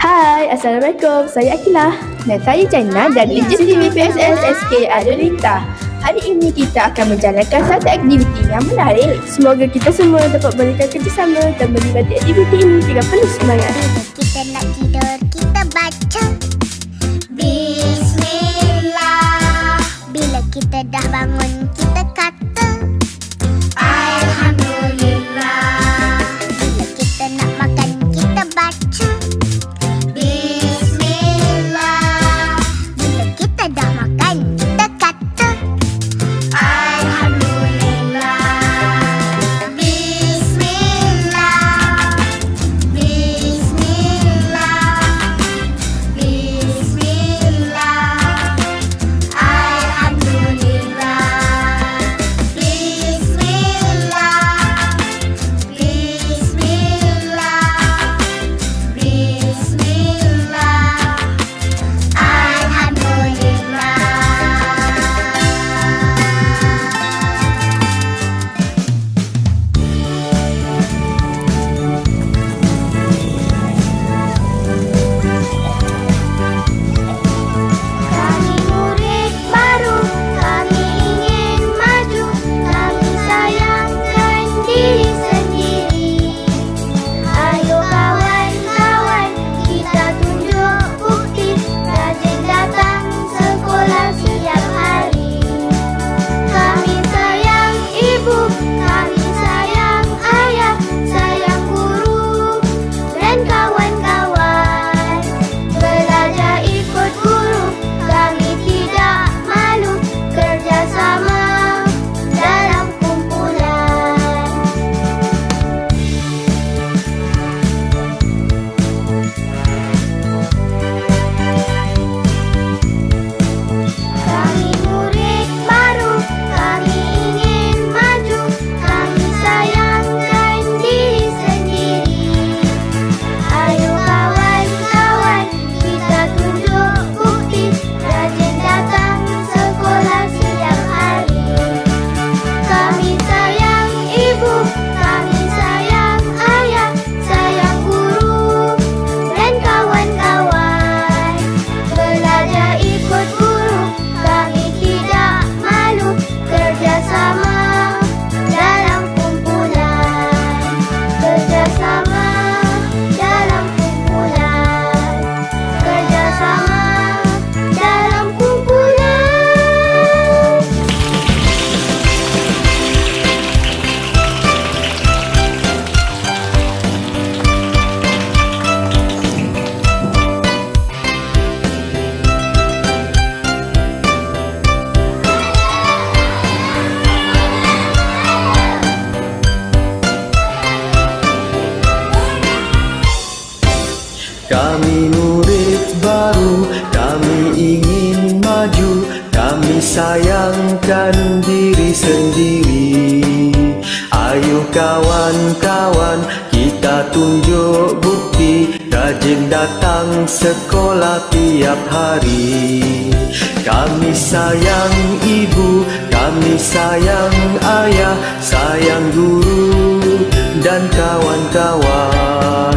Hai, Assalamualaikum. Saya Akilah. Dan saya Jaina dari JTV PSS SK Adulita. Hari ini kita akan menjalankan satu aktiviti yang menarik. Semoga kita semua dapat berikan kerjasama dan menikmati aktiviti ini dengan penuh semangat. Kita nak tidur, kita baca Bismillah. Bila kita dah bangun, kita kata Alhamdulillah. Bila kita nak makan, kita baca Bismillah. Bila kita dah makan, kita kata Alhamdulillah. Bismillah. Bismillah. Bismillah. Alhamdulillah. Bismillah. Bismillah. Bismillah. Kami murid baru, kami ingin maju, kami sayangkan diri sendiri. Ayo kawan-kawan, kita tunjuk bukti, rajin datang sekolah setiap hari. Kami sayang ibu, kami sayang ayah, sayang guru dan kawan-kawan. Belajar ikut guru, kami tidak malu, kerjasama dalam kumpulan. Kami murid baru, kami ingin maju, kami sayangkan diri sendiri. Ayo kawan-kawan, kita tunjuk bukti, rajin datang sekolah setiap hari. Kami sayang ibu, kami sayang ayah, sayang guru dan kawan-kawan. Belajar ikut guru, kami tidak malu, kerjasama dalam kumpulan. Kerjasama dalam kumpulan. Kerjasama dalam kumpulan. Kami murid baru, kami ingin maju, kami sayangkan diri sendiri. Ayo kawan-kawan, kita tunjuk bukti, rajin datang sekolah tiap hari. Kami sayang ibu, kami sayang ayah, sayang guru dan kawan-kawan.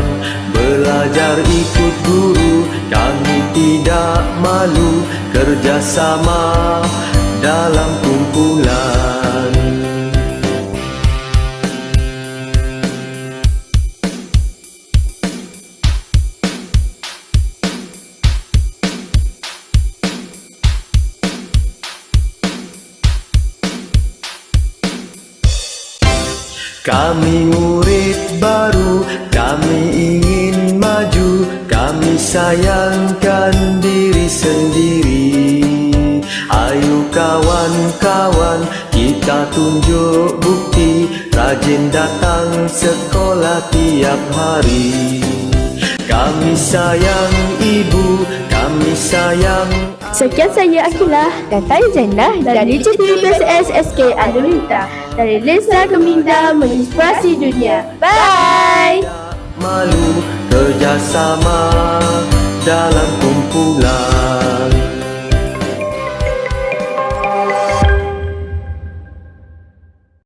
Belajar ikut guru, kami tidak malu, kerjasama dalam kumpulan. Kami murid baru, kami ingin maju, kami sayangkan diri sendiri. Ayo kawan-kawan, kita tunjuk bukti, rajin datang sekolah tiap hari. Kami sayang ibu, kami sayang. Sekian saya Akilah dan saya Jaina dari JTV PSS SK Adulita. Dari Lensa Keminda menginspirasi dunia. Bye! Malu, kerjasama dalam kumpulan.